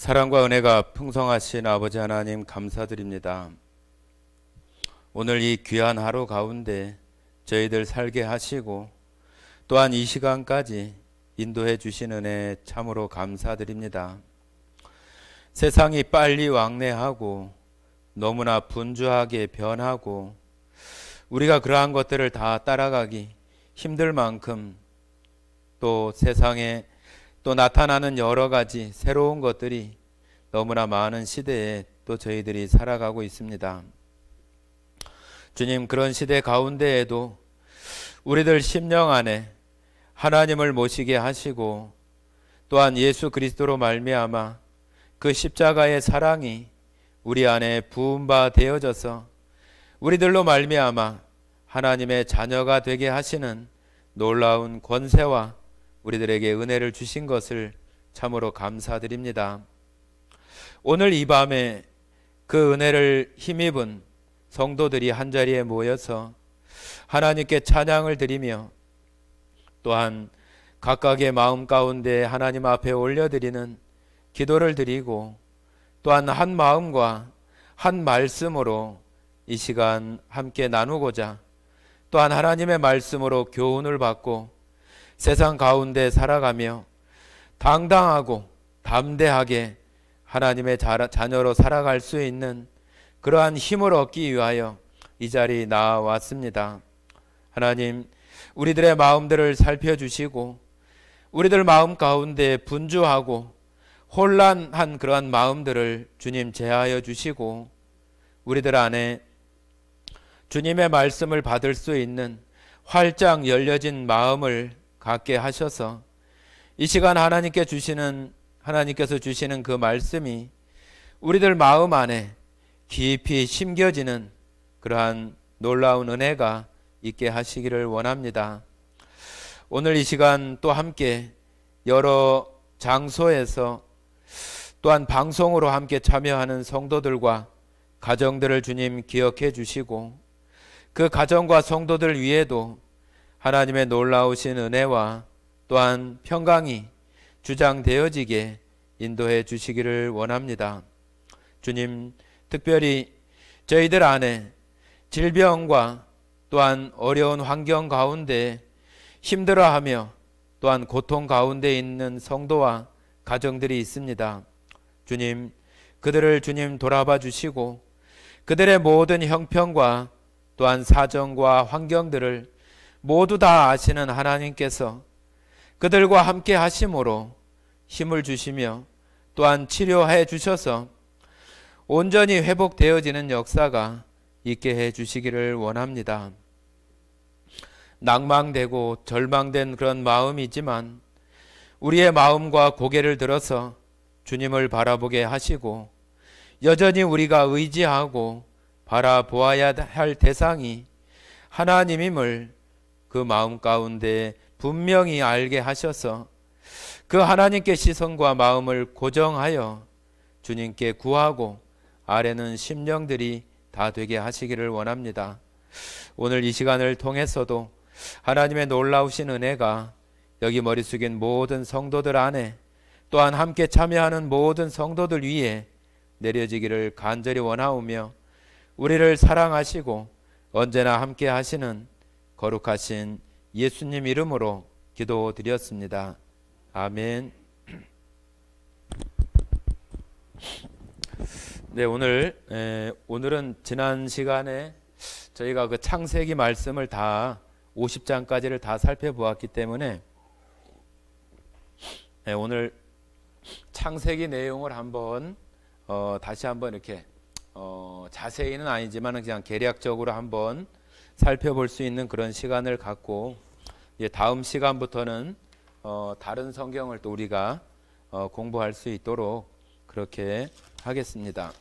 사랑과 은혜가 풍성하신 아버지 하나님 감사드립니다. 오늘 이 귀한 하루 가운데 저희들 살게 하시고 또한 이 시간까지 인도해 주신 은혜 참으로 감사드립니다. 세상이 빨리 왕래하고 너무나 분주하게 변하고 우리가 그러한 것들을 다 따라가기 힘들 만큼 또 세상에 또 나타나는 여러 가지 새로운 것들이 너무나 많은 시대에 또 저희들이 살아가고 있습니다. 주님, 그런 시대 가운데에도 우리들 심령 안에 하나님을 모시게 하시고 또한 예수 그리스도로 말미암아 그 십자가의 사랑이 우리 안에 부은 바 되어져서 우리들로 말미암아 하나님의 자녀가 되게 하시는 놀라운 권세와 우리들에게 은혜를 주신 것을 참으로 감사드립니다. 오늘 이 밤에 그 은혜를 힘입은 성도들이 한자리에 모여서 하나님께 찬양을 드리며 또한 각각의 마음 가운데 하나님 앞에 올려드리는 기도를 드리고 또한 한 마음과 한 말씀으로 이 시간 함께 나누고자 또한 하나님의 말씀으로 교훈을 받고 세상 가운데 살아가며 당당하고 담대하게 하나님의 자녀로 살아갈 수 있는 그러한 힘을 얻기 위하여 이 자리에 나왔습니다. 하나님, 우리들의 마음들을 살펴주시고 우리들 마음 가운데 분주하고 혼란한 그러한 마음들을 주님 제하여 주시고 우리들 안에 주님의 말씀을 받을 수 있는 활짝 열려진 마음을 갖게 하셔서 이 시간 하나님께서 주시는 그 말씀이 우리들 마음 안에 깊이 심겨지는 그러한 놀라운 은혜가 있게 하시기를 원합니다. 오늘 이 시간 또 함께 여러 장소에서 또한 방송으로 함께 참여하는 성도들과 가정들을 주님 기억해 주시고 그 가정과 성도들 위에도 하나님의 놀라우신 은혜와 또한 평강이 주장되어지게 인도해 주시기를 원합니다. 주님, 특별히 저희들 안에 질병과 또한 어려운 환경 가운데 힘들어하며 또한 고통 가운데 있는 성도와 가정들이 있습니다. 주님, 그들을 주님 돌아봐 주시고 그들의 모든 형편과 또한 사정과 환경들을 모두 다 아시는 하나님께서 그들과 함께 하심으로 힘을 주시며 또한 치료해 주셔서 온전히 회복되어지는 역사가 있게 해 주시기를 원합니다. 낭망되고 절망된 그런 마음이지만 우리의 마음과 고개를 들어서 주님을 바라보게 하시고 여전히 우리가 의지하고 바라보아야 할 대상이 하나님임을 그 마음 가운데 분명히 알게 하셔서 그 하나님께 시선과 마음을 고정하여 주님께 구하고 아뢰는 심령들이 다 되게 하시기를 원합니다. 오늘 이 시간을 통해서도 하나님의 놀라우신 은혜가 여기 머리 숙인 모든 성도들 안에 또한 함께 참여하는 모든 성도들 위에 내려지기를 간절히 원하오며 우리를 사랑하시고 언제나 함께 하시는 거룩하신 예수님 이름으로 기도드렸습니다. 아멘. 네, 오늘은 지난 시간에 저희가 그 창세기 말씀을 다 50장까지를 다 살펴보았기 때문에 오늘 창세기 내용을 한번 다시 한번 이렇게 자세히는 아니지만 그냥 개략적으로 한번 살펴볼 수 있는 그런 시간을 갖고 다음 시간부터는 다른 성경을 또 우리가 공부할 수 있도록 그렇게 하겠습니다.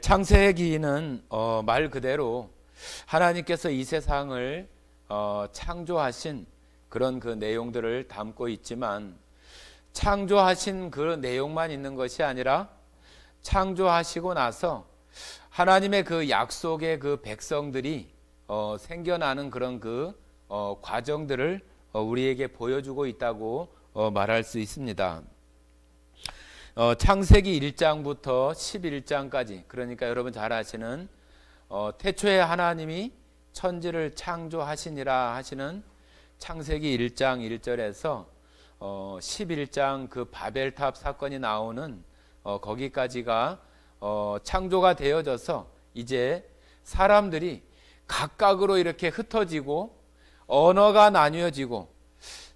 창세기는 말 그대로 하나님께서 이 세상을 창조하신 그런 그 내용들을 담고 있지만 창조하신 그 내용만 있는 것이 아니라 창조하시고 나서 하나님의 그 약속의 그 백성들이 생겨나는 그런 그 과정들을 우리에게 보여주고 있다고 말할 수 있습니다. 창세기 1장부터 11장까지, 그러니까 여러분 잘 아시는 태초에 하나님이 천지를 창조하시니라 하시는 창세기 1장 1절에서 11장 그 바벨탑 사건이 나오는 거기까지가 창조가 되어져서 이제 사람들이 각각으로 이렇게 흩어지고 언어가 나뉘어지고,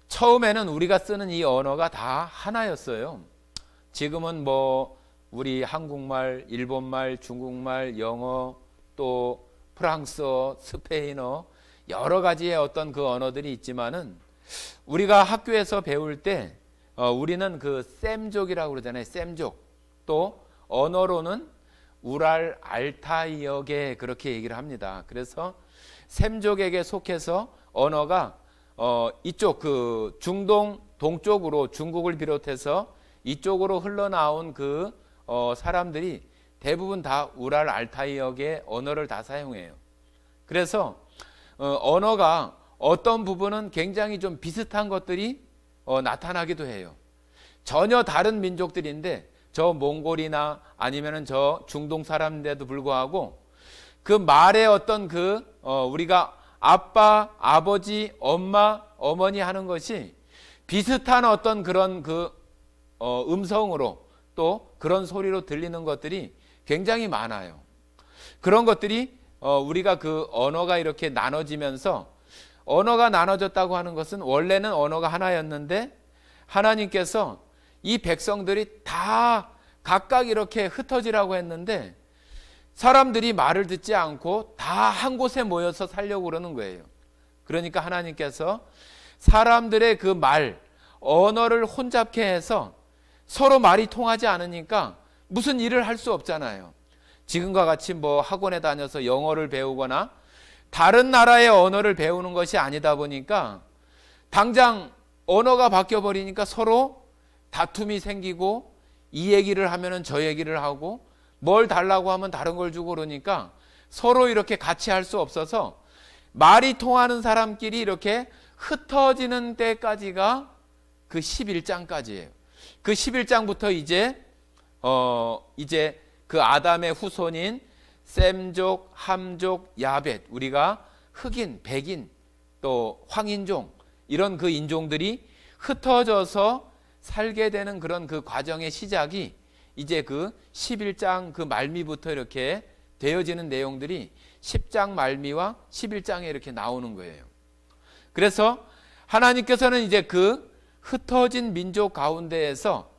처음에는 우리가 쓰는 이 언어가 다 하나였어요. 지금은 뭐 우리 한국말, 일본말, 중국말, 영어, 또 프랑스어, 스페인어, 여러 가지의 어떤 그 언어들이 있지만은, 우리가 학교에서 배울 때 우리는 그 셈족이라고 그러잖아요. 셈족. 또 언어로는 우랄 알타이어계 그렇게 얘기를 합니다. 그래서 셈족에게 속해서 언어가 이쪽 그 중동 동쪽으로, 중국을 비롯해서 이쪽으로 흘러나온 그 사람들이 대부분 다 우랄 알타이어계 언어를 다 사용해요. 그래서 언어가 어떤 부분은 굉장히 좀 비슷한 것들이 나타나기도 해요. 전혀 다른 민족들인데, 저 몽골이나 아니면은 저 중동 사람인데도 불구하고 그 말의 어떤 우리가 아빠, 아버지, 엄마, 어머니 하는 것이 비슷한 어떤 그런 음성으로, 또 그런 소리로 들리는 것들이 굉장히 많아요. 그런 것들이 우리가 그 언어가 이렇게 나눠지면서, 언어가 나눠졌다고 하는 것은 원래는 언어가 하나였는데 하나님께서 이 백성들이 다 각각 이렇게 흩어지라고 했는데 사람들이 말을 듣지 않고 다 한 곳에 모여서 살려고 그러는 거예요. 그러니까 하나님께서 사람들의 그 말, 언어를 혼잡케 해서 서로 말이 통하지 않으니까 무슨 일을 할 수 없잖아요. 지금과 같이 뭐 학원에 다녀서 영어를 배우거나 다른 나라의 언어를 배우는 것이 아니다 보니까 당장 언어가 바뀌어 버리니까 서로 다툼이 생기고, 이 얘기를 하면은 저 얘기를 하고, 뭘 달라고 하면 다른 걸 주고, 그러니까 서로 이렇게 같이 할 수 없어서 말이 통하는 사람끼리 이렇게 흩어지는 때까지가 그 11장까지예요. 그 11장부터 이제 그 아담의 후손인 셈족, 함족, 야벳, 우리가 흑인, 백인, 또 황인종, 이런 그 인종들이 흩어져서 살게 되는 그런 그 과정의 시작이 이제 그 11장 그 말미부터 이렇게 되어지는 내용들이 10장 말미와 11장에 이렇게 나오는 거예요. 그래서 하나님께서는 이제 그 흩어진 민족 가운데에서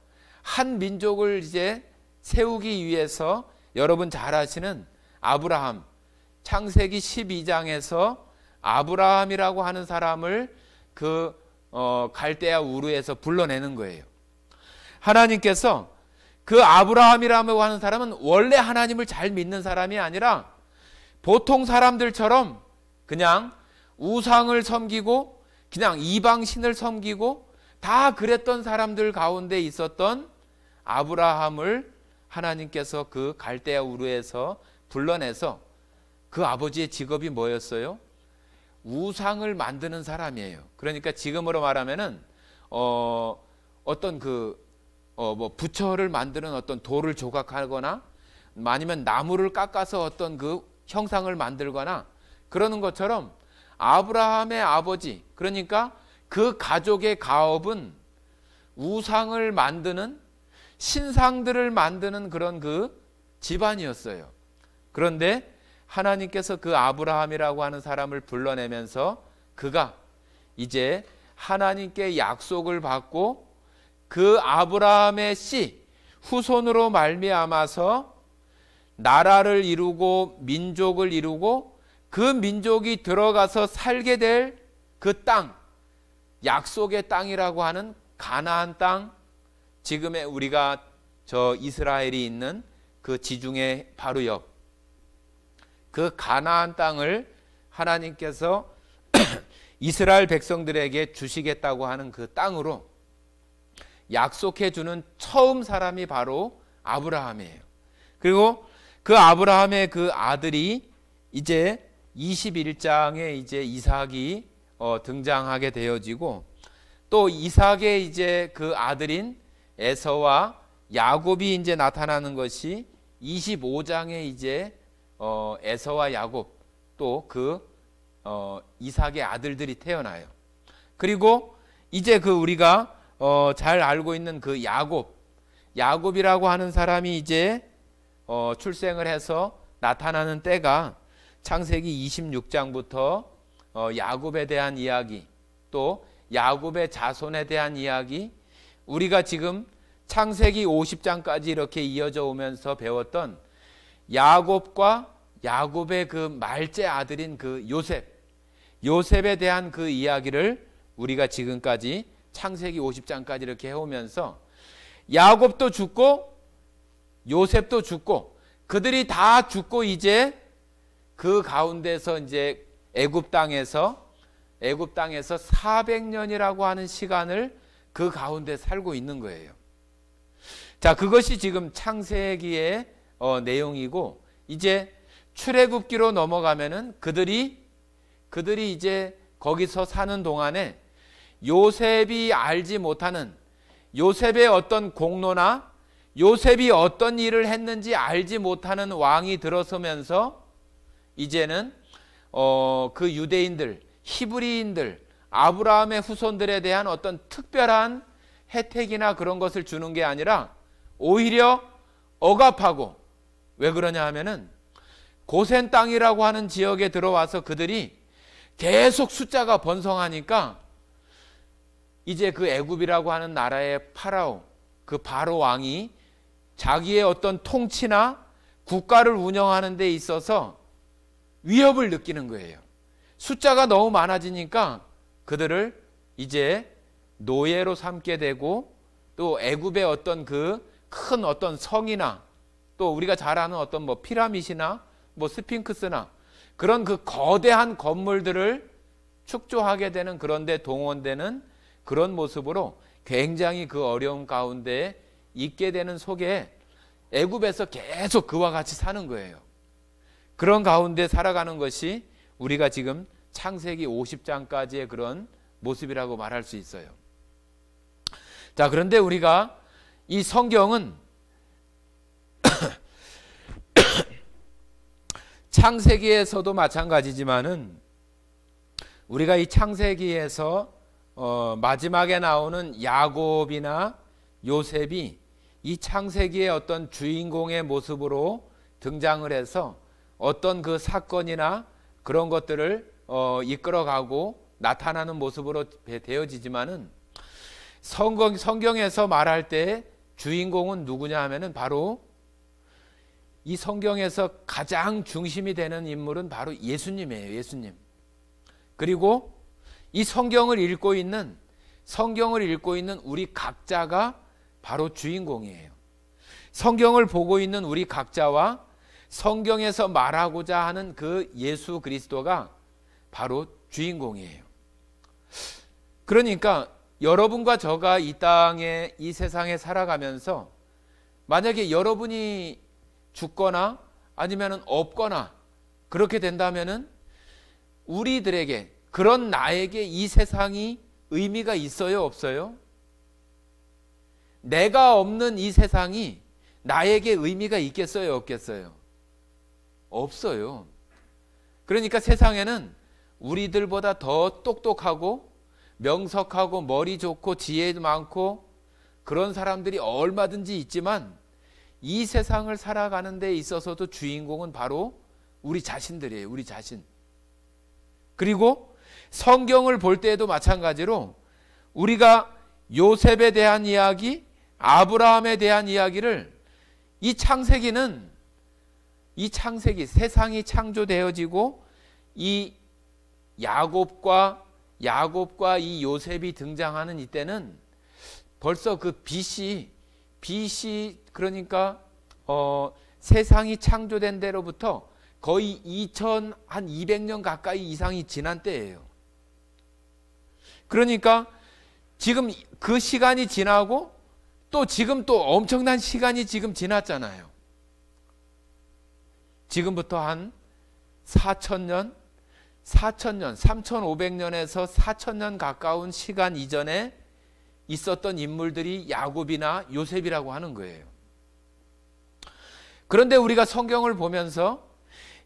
한 민족을 이제 세우기 위해서, 여러분 잘 아시는 아브라함, 창세기 12장에서 아브라함이라고 하는 사람을 그 갈대아 우르에서 불러내는 거예요. 하나님께서 그 아브라함이라고 하는 사람은 원래 하나님을 잘 믿는 사람이 아니라 보통 사람들처럼 그냥 우상을 섬기고 그냥 이방신을 섬기고 다 그랬던 사람들 가운데 있었던 아브라함을 하나님께서 그 갈대아 우르에서 불러내서, 그 아버지의 직업이 뭐였어요? 우상을 만드는 사람이에요. 그러니까 지금으로 말하면은 어떤 뭐 부처를 만드는 어떤 돌을 조각하거나 아니면 나무를 깎아서 어떤 그 형상을 만들거나 그러는 것처럼, 아브라함의 아버지, 그러니까 그 가족의 가업은 우상을 만드는, 신상들을 만드는 그런 그 집안이었어요. 그런데 하나님께서 그 아브라함이라고 하는 사람을 불러내면서 그가 이제 하나님께 약속을 받고 그 아브라함의 씨 후손으로 말미암아서 나라를 이루고 민족을 이루고 그 민족이 들어가서 살게 될 그 땅, 약속의 땅이라고 하는 가나안 땅, 지금의 우리가 저 이스라엘이 있는 그 지중해 바로 옆 그 가나안 땅을 하나님께서 이스라엘 백성들에게 주시겠다고 하는 그 땅으로 약속해 주는 처음 사람이 바로 아브라함이에요. 그리고 그 아브라함의 그 아들이 이제 21장에 이제 이삭이 등장하게 되어지고, 또 이삭의 이제 그 아들인 에서와 야곱이 이제 나타나는 것이 25장에 이제 에서와 야곱 또 그 이삭의 아들들이 태어나요. 그리고 이제 그 우리가 잘 알고 있는 그 야곱이라고 하는 사람이 이제 출생을 해서 나타나는 때가 창세기 26장부터 야곱에 대한 이야기, 또 야곱의 자손에 대한 이야기, 우리가 지금 창세기 50장까지 이렇게 이어져 오면서 배웠던 야곱과 야곱의 그 말째 아들인 그 요셉에 대한 그 이야기를 우리가 지금까지 창세기 50장까지 이렇게 해오면서 야곱도 죽고 요셉도 죽고 그들이 다 죽고 이제 그 가운데서 이제 애굽 땅에서 400년이라고 하는 시간을 그 가운데 살고 있는 거예요. 자, 그것이 지금 창세기의 내용이고, 이제 출애굽기로 넘어가면은 그들이 이제 거기서 사는 동안에 요셉이 알지 못하는, 요셉의 어떤 공로나 요셉이 어떤 일을 했는지 알지 못하는 왕이 들어서면서 이제는 그 유대인들, 히브리인들, 아브라함의 후손들에 대한 어떤 특별한 혜택이나 그런 것을 주는 게 아니라 오히려 억압하고, 왜 그러냐 하면은 고센 땅이라고 하는 지역에 들어와서 그들이 계속 숫자가 번성하니까 이제 그 애굽이라고 하는 나라의 파라오, 그 바로 왕이 자기의 어떤 통치나 국가를 운영하는 데 있어서 위협을 느끼는 거예요. 숫자가 너무 많아지니까 그들을 이제 노예로 삼게 되고, 또 애굽의 어떤 그 큰 어떤 성이나 또 우리가 잘 아는 어떤 뭐 피라밋이나 뭐 스핑크스나 그런 그 거대한 건물들을 축조하게 되는, 그런 데 동원되는 그런 모습으로 굉장히 그 어려움 가운데 있게 되는 속에 애굽에서 계속 그와 같이 사는 거예요. 그런 가운데 살아가는 것이 우리가 지금 창세기 50장까지의 그런 모습이라고 말할 수 있어요. 자, 그런데 우리가 이 성경은 창세기에서도 마찬가지지만은 우리가 이 창세기에서 마지막에 나오는 야곱이나 요셉이 이 창세기의 어떤 주인공의 모습으로 등장을 해서 어떤 그 사건이나 그런 것들을 이끌어가고 나타나는 모습으로 되어지지만은 성경에서 말할 때 주인공은 누구냐 하면은 바로 이 성경에서 가장 중심이 되는 인물은 바로 예수님이에요. 예수님. 그리고 이 성경을 읽고 있는 우리 각자가 바로 주인공이에요. 성경을 보고 있는 우리 각자와 성경에서 말하고자 하는 그 예수 그리스도가 바로 주인공이에요. 그러니까 여러분과 저가 이 땅에, 이 세상에 살아가면서 만약에 여러분이 죽거나 아니면 없거나 그렇게 된다면은 우리들에게, 그런 나에게 이 세상이 의미가 있어요, 없어요? 내가 없는 이 세상이 나에게 의미가 있겠어요, 없겠어요? 없어요. 그러니까 세상에는 우리들보다 더 똑똑하고 명석하고 머리 좋고 지혜도 많고 그런 사람들이 얼마든지 있지만 이 세상을 살아가는 데 있어서도 주인공은 바로 우리 자신들이에요. 우리 자신. 그리고 성경을 볼 때에도 마찬가지로 우리가 요셉에 대한 이야기, 아브라함에 대한 이야기를 이 창세기, 세상이 창조되어지고 이 야곱과 이 요셉이 등장하는 이때는 벌써 그 BC 그러니까 세상이 창조된 데로부터 거의 2200년 가까이 이상이 지난 때예요. 그러니까 지금 그 시간이 지나고 또 지금 또 엄청난 시간이 지금 지났잖아요. 지금부터 한 4000년, 3500년에서 4000년 가까운 시간 이전에 있었던 인물들이 야곱이나 요셉이라고 하는 거예요. 그런데 우리가 성경을 보면서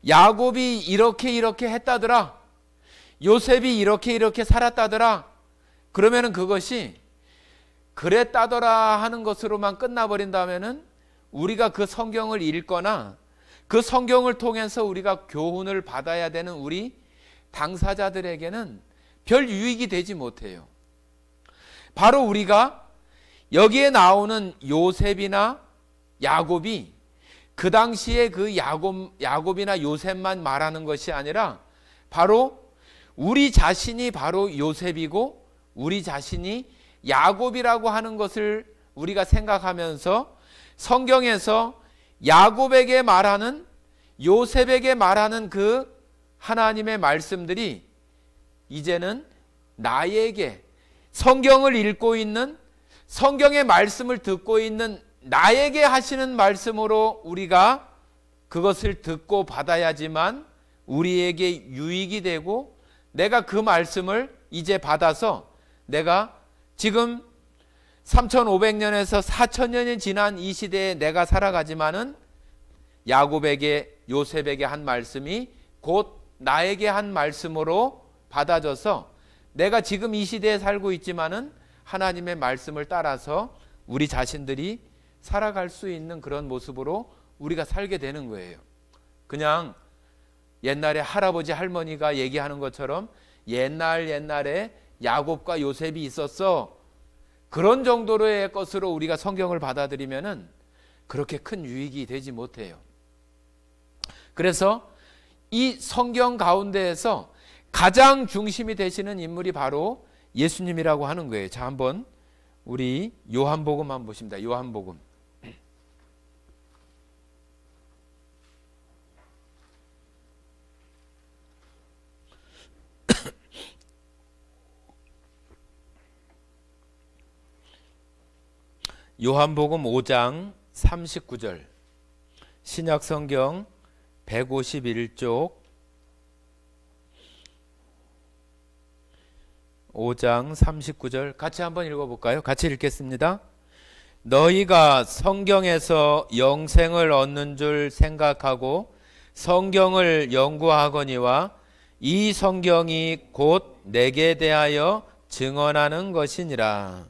야곱이 이렇게 했다더라, 요셉이 이렇게 살았다더라, 그러면은 그것이 그랬다더라 하는 것으로만 끝나버린다면은 우리가 그 성경을 읽거나 그 성경을 통해서 우리가 교훈을 받아야 되는 우리 당사자들에게는 별 유익이 되지 못해요. 바로 우리가 여기에 나오는 요셉이나 야곱이 그 당시에 그 야곱이나 요셉만 말하는 것이 아니라 바로 우리 자신이 바로 요셉이고 우리 자신이 야곱이라고 하는 것을 우리가 생각하면서 성경에서 야곱에게 말하는, 요셉에게 말하는 그 하나님의 말씀들이 이제는 나에게, 성경을 읽고 있는, 성경의 말씀을 듣고 있는 나에게 하시는 말씀으로 우리가 그것을 듣고 받아야지만 우리에게 유익이 되고, 내가 그 말씀을 이제 받아서 내가 지금 3500년에서 4000년이 지난 이 시대에 내가 살아가지만은 야곱에게, 요셉에게 한 말씀이 곧 나에게 한 말씀으로 받아져서 내가 지금 이 시대에 살고 있지만은 하나님의 말씀을 따라서 우리 자신들이 살아갈 수 있는 그런 모습으로 우리가 살게 되는 거예요. 그냥 옛날에 할아버지 할머니가 얘기하는 것처럼 옛날에 야곱과 요셉이 있었어, 그런 정도로의 것으로 우리가 성경을 받아들이면은 그렇게 큰 유익이 되지 못해요. 그래서 이 성경 가운데에서 가장 중심이 되시는 인물이 바로 예수님이라고 하는 거예요. 자, 한번 우리 요한복음 한번 보십니다. 요한복음. 요한복음 5장 39절, 신약성경 151쪽 5장 39절 같이 한번 읽어볼까요? 같이 읽겠습니다. 너희가 성경에서 영생을 얻는 줄 생각하고 성경을 연구하거니와 이 성경이 곧 내게 대하여 증언하는 것이니라.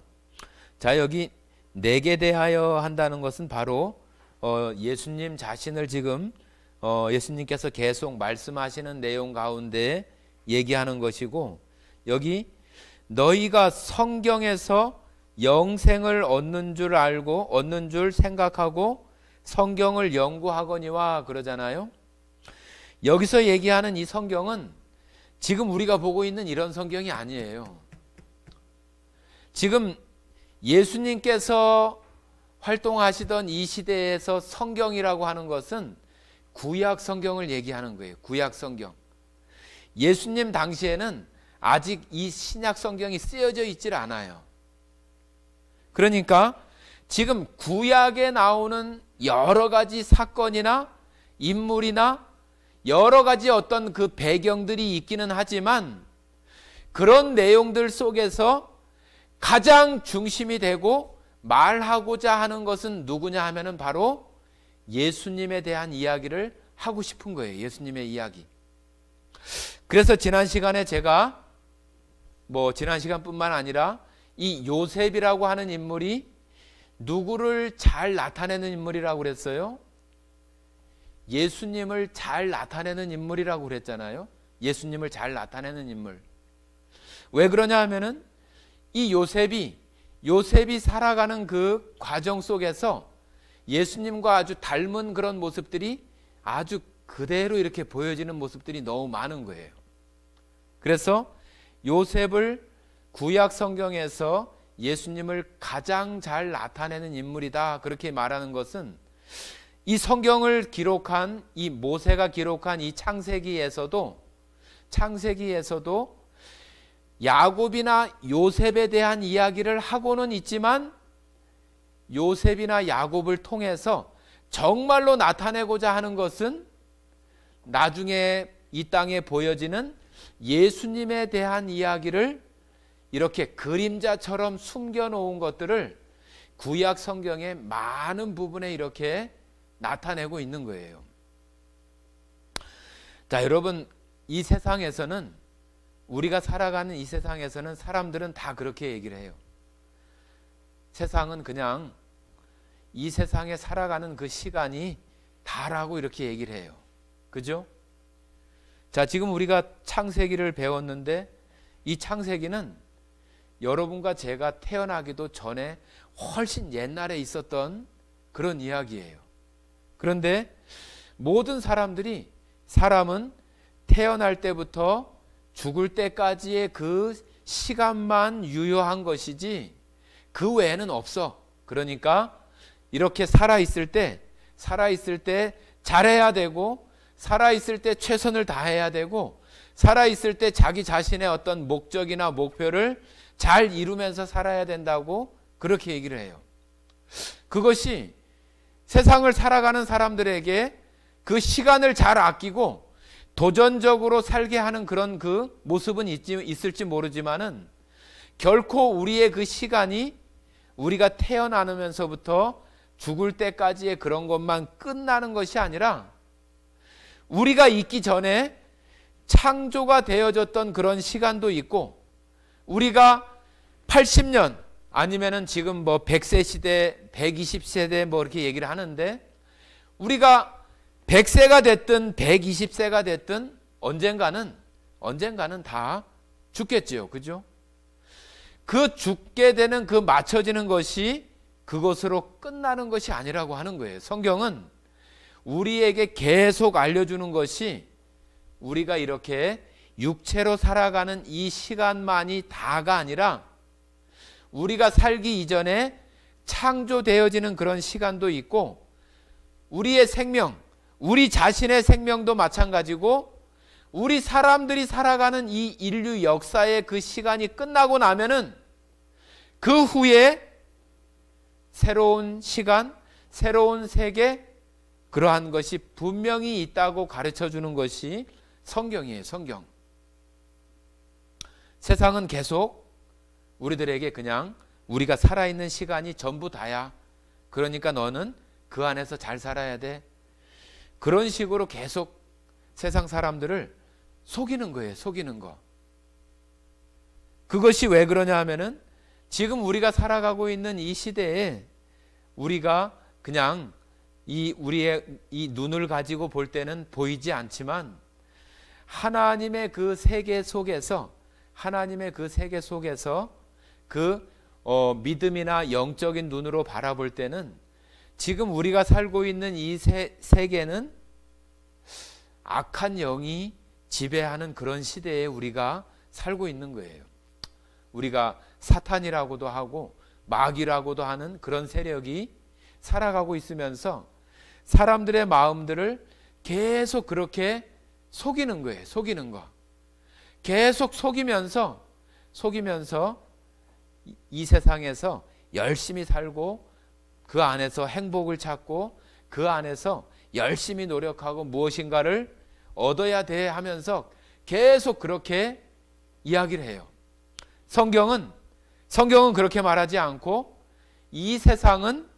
자, 여기 내게 대하여 한다는 것은 바로 예수님 자신을 지금 예수님께서 계속 말씀하시는 내용 가운데 얘기하는 것이고, 여기 너희가 성경에서 영생을 얻는 줄 알고 얻는 줄 생각하고 성경을 연구하거니와 그러잖아요. 여기서 얘기하는 이 성경은 지금 우리가 보고 있는 이런 성경이 아니에요. 지금 예수님께서 활동하시던 이 시대에서 성경이라고 하는 것은 구약 성경을 얘기하는 거예요. 구약 성경. 예수님 당시에는 아직 이 신약 성경이 쓰여져 있질 않아요. 그러니까 지금 구약에 나오는 여러 가지 사건이나 인물이나 여러 가지 어떤 그 배경들이 있기는 하지만 그런 내용들 속에서 가장 중심이 되고 말하고자 하는 것은 누구냐 하면은 바로 예수님에 대한 이야기를 하고 싶은 거예요. 예수님의 이야기. 그래서 지난 시간에 제가 지난 시간뿐만 아니라 이 요셉이라고 하는 인물이 누구를 잘 나타내는 인물이라고 그랬어요? 예수님을 잘 나타내는 인물이라고 그랬잖아요. 예수님을 잘 나타내는 인물. 왜 그러냐 하면은 이 요셉이 살아가는 그 과정 속에서 예수님과 아주 닮은 그런 모습들이 아주 그대로 이렇게 보여지는 모습들이 너무 많은 거예요. 그래서 요셉을 구약 성경에서 예수님을 가장 잘 나타내는 인물이다 그렇게 말하는 것은 이 성경을 기록한 이 모세가 기록한 이 창세기에서도 야곱이나 요셉에 대한 이야기를 하고는 있지만 요셉이나 야곱을 통해서 정말로 나타내고자 하는 것은 나중에 이 땅에 보여지는 예수님에 대한 이야기를 이렇게 그림자처럼 숨겨놓은 것들을 구약 성경의 많은 부분에 이렇게 나타내고 있는 거예요. 자, 여러분, 이 세상에서는, 우리가 살아가는 이 세상에서는 사람들은 다 그렇게 얘기를 해요. 세상은 그냥 이 세상에 살아가는 그 시간이 다라고 이렇게 얘기를 해요. 그죠? 자, 지금 우리가 창세기를 배웠는데 이 창세기는 여러분과 제가 태어나기도 전에 훨씬 옛날에 있었던 그런 이야기예요. 그런데 모든 사람은 태어날 때부터 죽을 때까지의 그 시간만 유효한 것이지 그 외에는 없어. 그러니까 이렇게 살아있을 때 잘해야 되고, 살아있을 때 최선을 다해야 되고, 살아있을 때 자기 자신의 어떤 목적이나 목표를 잘 이루면서 살아야 된다고 그렇게 얘기를 해요. 그것이 세상을 살아가는 사람들에게 그 시간을 잘 아끼고 도전적으로 살게 하는 그런 그 모습은 있을지 모르지만은, 결코 우리의 그 시간이 우리가 태어나면서부터 죽을 때까지의 그런 것만 끝나는 것이 아니라, 우리가 있기 전에 창조가 되어졌던 그런 시간도 있고, 우리가 80년 아니면은 지금 뭐 100세 시대, 120세대 뭐 이렇게 얘기를 하는데, 우리가 100세가 됐든 120세가 됐든 언젠가는 다 죽겠지요. 그죠? 그 죽게 되는 그 맞춰지는 것이 그것으로 끝나는 것이 아니라고 하는 거예요. 성경은 우리에게 계속 알려주는 것이, 우리가 이렇게 육체로 살아가는 이 시간만이 다가 아니라 우리가 살기 이전에 창조되어지는 그런 시간도 있고, 우리의 생명, 우리 자신의 생명도 마찬가지고, 우리 사람들이 살아가는 이 인류 역사의 그 시간이 끝나고 나면은 그 후에 새로운 시간, 새로운 세계, 그러한 것이 분명히 있다고 가르쳐 주는 것이 성경이에요. 성경. 세상은 계속 우리들에게 그냥 우리가 살아있는 시간이 전부 다야. 그러니까 너는 그 안에서 잘 살아야 돼. 그런 식으로 계속 세상 사람들을 속이는 거예요. 속이는 거. 그것이 왜 그러냐 하면은, 지금 우리가 살아가고 있는 이 시대에 우리가 그냥 우리의 이 눈을 가지고 볼 때는 보이지 않지만, 하나님의 그 세계 속에서 그 믿음이나 영적인 눈으로 바라볼 때는, 지금 우리가 살고 있는 이 세계는 악한 영이 지배하는 그런 시대에 우리가 살고 있는 거예요. 우리가 사탄이라고도 하고 마귀라고도 하는 그런 세력이 살아가고 있으면서 사람들의 마음들을 계속 그렇게 속이는 거예요. 속이는 거. 계속 속이면서 이 세상에서 열심히 살고, 그 안에서 행복을 찾고, 그 안에서 열심히 노력하고 무엇인가를 얻어야 돼 하면서 계속 그렇게 이야기를 해요. 성경은 그렇게 말하지 않고, 이 세상은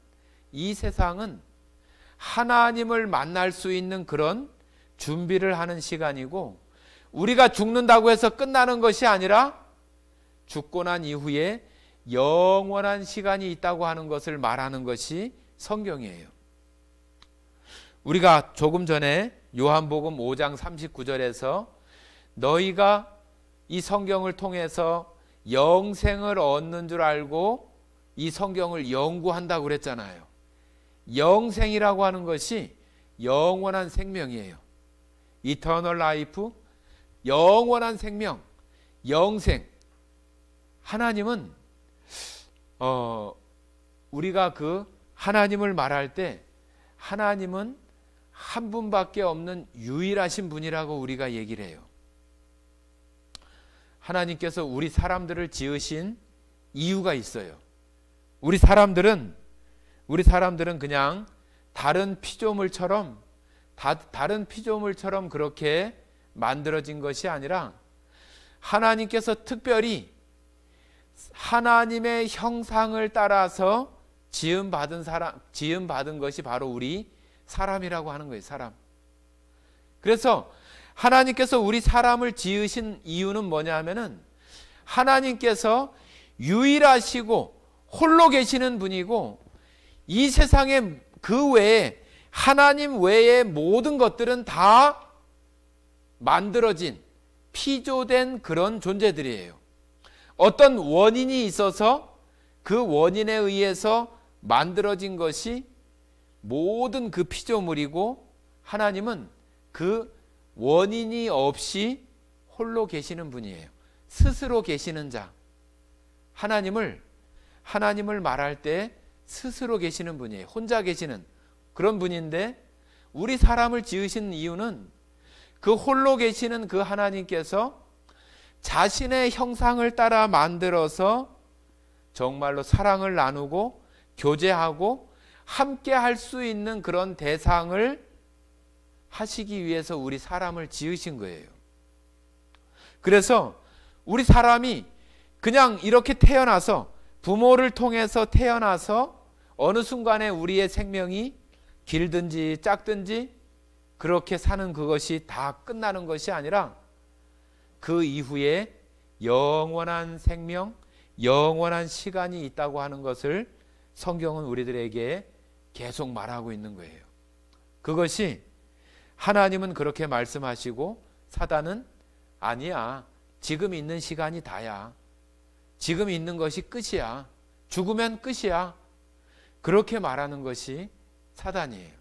하나님을 만날 수 있는 그런 준비를 하는 시간이고, 우리가 죽는다고 해서 끝나는 것이 아니라 죽고 난 이후에 영원한 시간이 있다고 하는 것을 말하는 것이 성경이에요. 우리가 조금 전에 요한복음 5장 39절에서 너희가 이 성경을 통해서 영생을 얻는 줄 알고 이 성경을 연구한다고 그랬잖아요. 영생이라고 하는 것이 영원한 생명이에요. Eternal life, 영원한 생명, 영생. 하나님은 우리가 그 하나님을 말할 때, 하나님은 한 분밖에 없는 유일하신 분이라고 우리가 얘기를 해요. 하나님께서 우리 사람들을 지으신 이유가 있어요. 우리 사람들은 그냥 다른 피조물처럼 그렇게 만들어진 것이 아니라, 하나님께서 특별히 하나님의 형상을 따라서 지음받은 것이 바로 우리 사람이라고 하는 거예요. 사람. 그래서 하나님께서 우리 사람을 지으신 이유는 뭐냐 하면은 하나님께서 유일하시고 홀로 계시는 분이고 이 세상에 그 외에 하나님 외의 모든 것들은 다 만들어진 피조된 그런 존재들이에요. 어떤 원인이 있어서 그 원인에 의해서 만들어진 것이 모든 그 피조물이고 하나님은 그 원인이 없이 홀로 계시는 분이에요. 스스로 계시는 자. 하나님을 말할 때 스스로 계시는 분이에요. 혼자 계시는 그런 분인데 우리 사람을 지으신 이유는 그 홀로 계시는 그 하나님께서 자신의 형상을 따라 만들어서 정말로 사랑을 나누고 교제하고 함께 할 수 있는 그런 대상을 하시기 위해서 우리 사람을 지으신 거예요. 그래서 우리 사람이 그냥 이렇게 태어나서 부모를 통해서 태어나서 어느 순간에 우리의 생명이 길든지 짧든지 그렇게 사는 그것이 다 끝나는 것이 아니라 그 이후에 영원한 생명, 영원한 시간이 있다고 하는 것을 성경은 우리들에게 계속 말하고 있는 거예요. 그것이 하나님은 그렇게 말씀하시고 사단은 아니야. 지금 있는 시간이 다야. 지금 있는 것이 끝이야. 죽으면 끝이야. 그렇게 말하는 것이 사단이에요.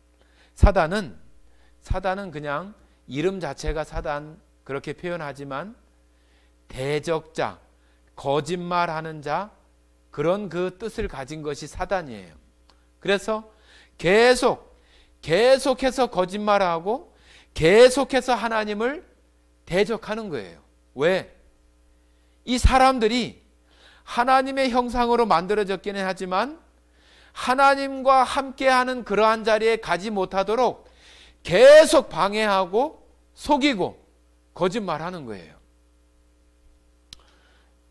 사단은 그냥 이름 자체가 사단 그렇게 표현하지만 대적자, 거짓말하는 자 그런 그 뜻을 가진 것이 사단이에요. 그래서 계속해서 거짓말하고 계속해서 하나님을 대적하는 거예요. 왜? 이 사람들이 하나님의 형상으로 만들어졌기는 하지만 하나님과 함께하는 그러한 자리에 가지 못하도록 계속 방해하고 속이고 거짓말하는 거예요.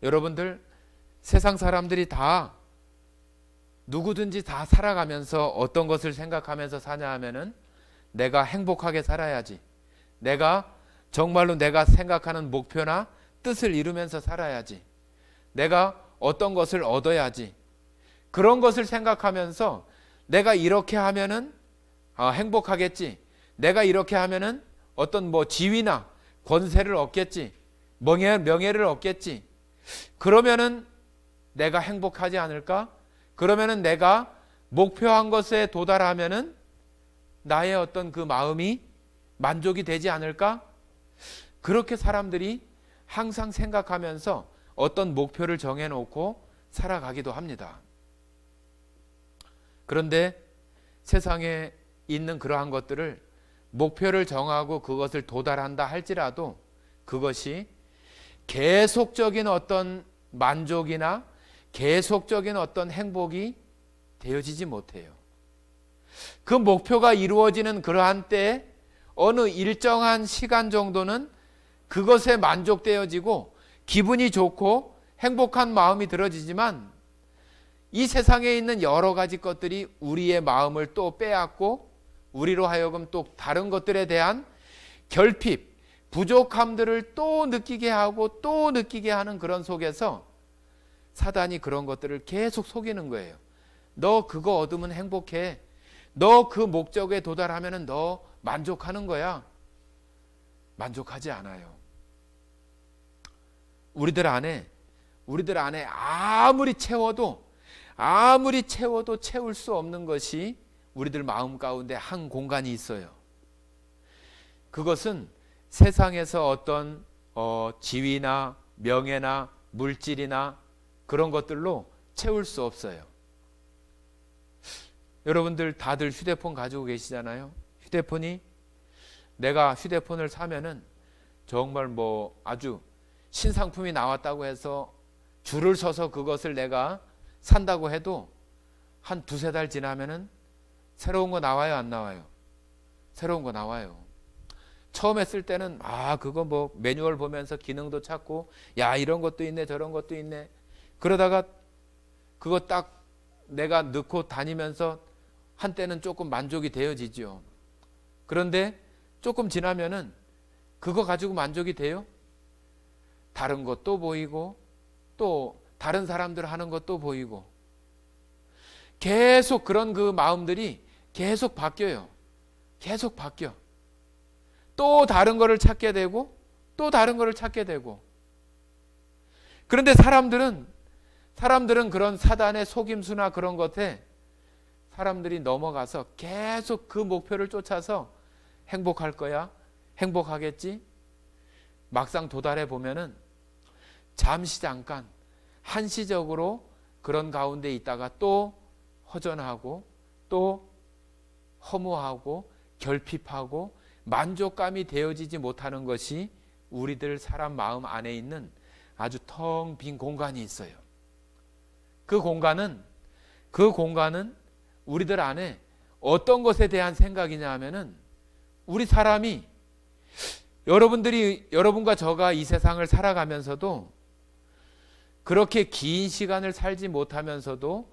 여러분들 세상 사람들이 다 누구든지 다 살아가면서 어떤 것을 생각하면서 사냐 하면은 내가 행복하게 살아야지. 내가 정말로 내가 생각하는 목표나 뜻을 이루면서 살아야지. 내가 어떤 것을 얻어야지. 그런 것을 생각하면서 내가 이렇게 하면은 행복하겠지. 내가 이렇게 하면은 어떤 지위나 권세를 얻겠지. 명예를 얻겠지. 그러면은 내가 행복하지 않을까? 그러면은 내가 목표한 것에 도달하면은 나의 어떤 그 마음이 만족이 되지 않을까? 그렇게 사람들이 항상 생각하면서 어떤 목표를 정해놓고 살아가기도 합니다. 그런데 세상에 있는 그러한 것들을 목표를 정하고 그것을 도달한다 할지라도 그것이 계속적인 어떤 만족이나 계속적인 어떤 행복이 되어지지 못해요. 그 목표가 이루어지는 그러한 때에 어느 일정한 시간 정도는 그것에 만족되어지고 기분이 좋고 행복한 마음이 들어지지만 이 세상에 있는 여러 가지 것들이 우리의 마음을 또 빼앗고 우리로 하여금 또 다른 것들에 대한 결핍, 부족함들을 또 느끼게 하고 또 느끼게 하는 그런 속에서 사단이 그런 것들을 계속 속이는 거예요. 너 그거 얻으면 행복해. 너 그 목적에 도달하면 너 만족하는 거야. 만족하지 않아요. 우리들 안에 아무리 채워도 채울 수 없는 것이 우리들 마음 가운데 한 공간이 있어요. 그것은 세상에서 어떤 지위나 명예나 물질이나 그런 것들로 채울 수 없어요. 여러분들 다들 휴대폰 가지고 계시잖아요. 휴대폰이 내가 휴대폰을 사면은 정말 아주 신상품이 나왔다고 해서 줄을 서서 그것을 내가 산다고 해도 한 두세 달 지나면은 새로운 거 나와요, 안 나와요? 새로운 거 나와요. 처음에 쓸 때는 그거 매뉴얼 보면서 기능도 찾고 야 이런 것도 있네 저런 것도 있네. 그러다가 그거 딱 내가 넣고 다니면서 한때는 조금 만족이 되어지죠. 그런데 조금 지나면은 그거 가지고 만족이 돼요? 다른 것도 보이고 또 다른 사람들 하는 것도 보이고 계속 그런 그 마음들이 계속 바뀌어요. 계속 바뀌어. 또 다른 거를 찾게 되고 또 다른 거를 찾게 되고. 그런데 사람들은 그런 사단의 속임수나 그런 것에 사람들이 넘어가서 계속 그 목표를 쫓아서 행복할 거야, 행복하겠지. 막상 도달해 보면은 잠시 잠깐 한시적으로 그런 가운데 있다가 또 허전하고 또 허무하고 결핍하고 만족감이 되어지지 못하는 것이 우리들 사람 마음 안에 있는 아주 텅 빈 공간이 있어요. 그 공간은 우리들 안에 어떤 것에 대한 생각이냐 하면은 우리 사람이 여러분과 저가 이 세상을 살아가면서도 그렇게 긴 시간을 살지 못하면서도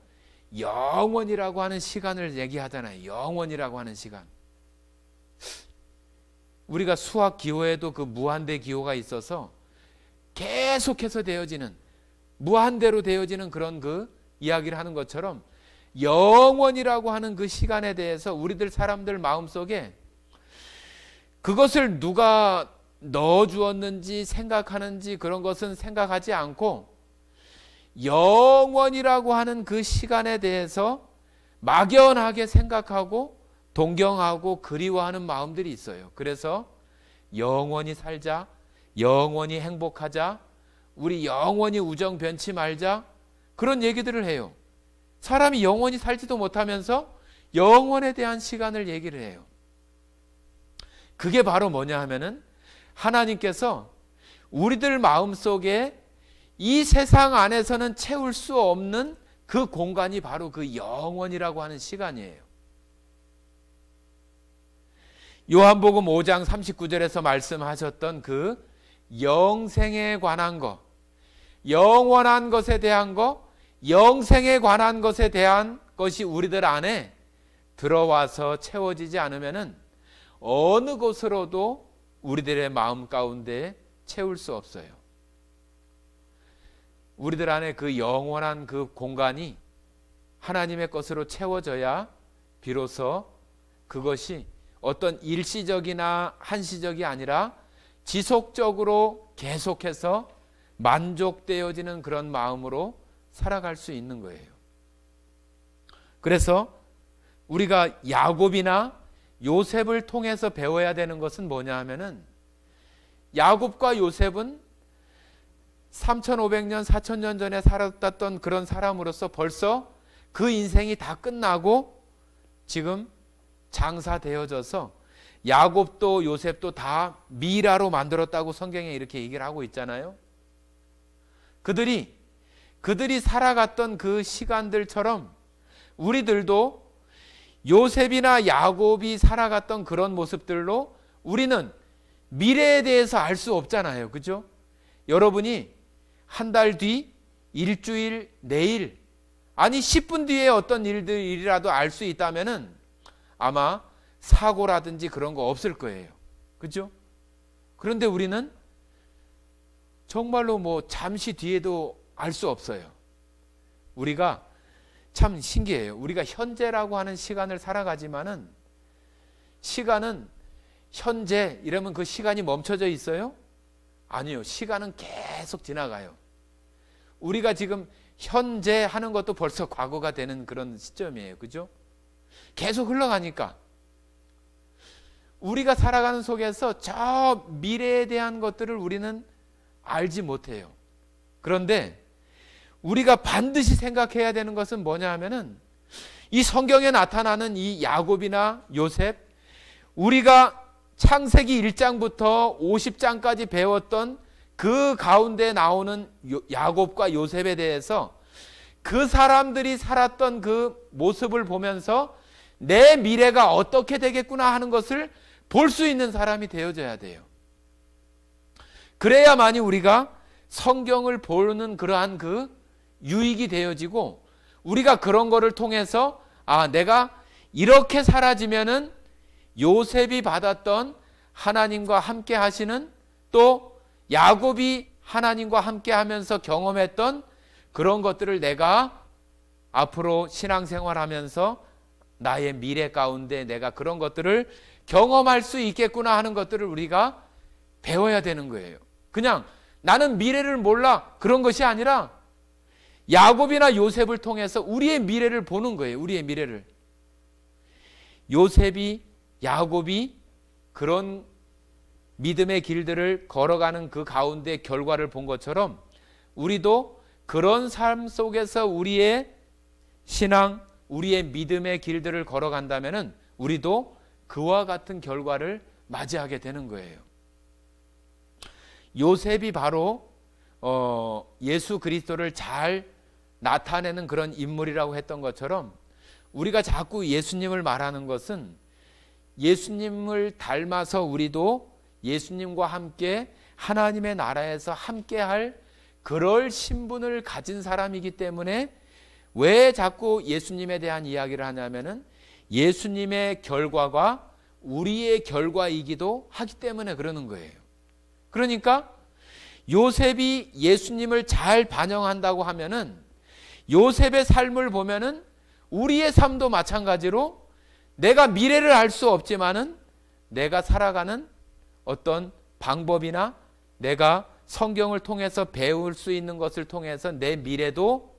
영원이라고 하는 시간을 얘기하잖아요. 영원이라고 하는 시간. 우리가 수학 기호에도 그 무한대 기호가 있어서 계속해서 되어지는 무한대로 되어지는 그런 그 이야기를 하는 것처럼 영원이라고 하는 그 시간에 대해서 우리들 사람들 마음속에 그것을 누가 넣어주었는지 생각하는지 그런 것은 생각하지 않고 영원이라고 하는 그 시간에 대해서 막연하게 생각하고 동경하고 그리워하는 마음들이 있어요. 그래서 영원히 살자, 영원히 행복하자, 우리 영원히 우정 변치 말자, 그런 얘기들을 해요. 사람이 영원히 살지도 못하면서 영원에 대한 시간을 얘기를 해요. 그게 바로 뭐냐 하면은 하나님께서 우리들 마음속에 이 세상 안에서는 채울 수 없는 그 공간이 바로 그 영원이라고 하는 시간이에요. 요한복음 5장 39절에서 말씀하셨던 그 영생에 관한 것, 영원한 것에 대한 것, 영생에 관한 것에 대한 것이 우리들 안에 들어와서 채워지지 않으면은 어느 곳으로도 우리들의 마음 가운데 채울 수 없어요. 우리들 안에 그 영원한 그 공간이 하나님의 것으로 채워져야 비로소 그것이 어떤 일시적이나 한시적이 아니라 지속적으로 계속해서 만족되어지는 그런 마음으로 살아갈 수 있는 거예요. 그래서 우리가 야곱이나 요셉을 통해서 배워야 되는 것은 뭐냐 하면은 야곱과 요셉은 3500년, 4000년 전에 살았던 그런 사람으로서 벌써 그 인생이 다 끝나고 지금 장사되어져서 야곱도 요셉도 다 미라로 만들었다고 성경에 이렇게 얘기를 하고 있잖아요. 그들이 살아갔던 그 시간들처럼 우리들도 요셉이나 야곱이 살아갔던 그런 모습들로 우리는 미래에 대해서 알 수 없잖아요. 그죠? 여러분이 한 달 뒤, 일주일, 내일, 아니 10분 뒤에 어떤 일이라도 알 수 있다면은 아마 사고라든지 그런 거 없을 거예요. 그죠? 그런데 우리는 정말로 뭐 잠시 뒤에도 알 수 없어요. 우리가 참 신기해요. 우리가 현재라고 하는 시간을 살아가지만은 시간은 현재 이러면 그 시간이 멈춰져 있어요? 아니요. 시간은 계속 지나가요. 우리가 지금 현재 하는 것도 벌써 과거가 되는 그런 시점이에요. 그죠? 계속 흘러가니까 우리가 살아가는 속에서 저 미래에 대한 것들을 우리는 알지 못해요. 그런데 우리가 반드시 생각해야 되는 것은 뭐냐 하면은 이 성경에 나타나는 이 야곱이나 요셉, 우리가 창세기 1장부터 50장까지 배웠던 그 가운데 나오는 야곱과 요셉에 대해서 그 사람들이 살았던 그 모습을 보면서 내 미래가 어떻게 되겠구나 하는 것을 볼 수 있는 사람이 되어져야 돼요. 그래야만이 우리가 성경을 보는 그러한 그 유익이 되어지고 우리가 그런 거를 통해서 내가 이렇게 사라지면은 요셉이 받았던 하나님과 함께 하시는, 또 야곱이 하나님과 함께 하면서 경험했던 그런 것들을 내가 앞으로 신앙생활하면서 나의 미래 가운데 내가 그런 것들을 경험할 수 있겠구나 하는 것들을 우리가 배워야 되는 거예요. 그냥 나는 미래를 몰라 그런 것이 아니라 야곱이나 요셉을 통해서 우리의 미래를 보는 거예요. 우리의 미래를. 요셉이, 야곱이 그런 믿음의 길들을 걸어가는 그 가운데 결과를 본 것처럼 우리도 그런 삶 속에서 우리의 신앙, 우리의 믿음의 길들을 걸어간다면 우리도 그와 같은 결과를 맞이하게 되는 거예요. 요셉이 바로 예수 그리스도를 잘 나타내는 그런 인물이라고 했던 것처럼 우리가 자꾸 예수님을 말하는 것은 예수님을 닮아서 우리도 예수님과 함께 하나님의 나라에서 함께할 그럴 신분을 가진 사람이기 때문에 왜 자꾸 예수님에 대한 이야기를 하냐면은 예수님의 결과가 우리의 결과이기도 하기 때문에 그러는 거예요. 그러니까 요셉이 예수님을 잘 반영한다고 하면은 요셉의 삶을 보면은 우리의 삶도 마찬가지로 내가 미래를 알 수 없지만은 내가 살아가는 어떤 방법이나 내가 성경을 통해서 배울 수 있는 것을 통해서 내 미래도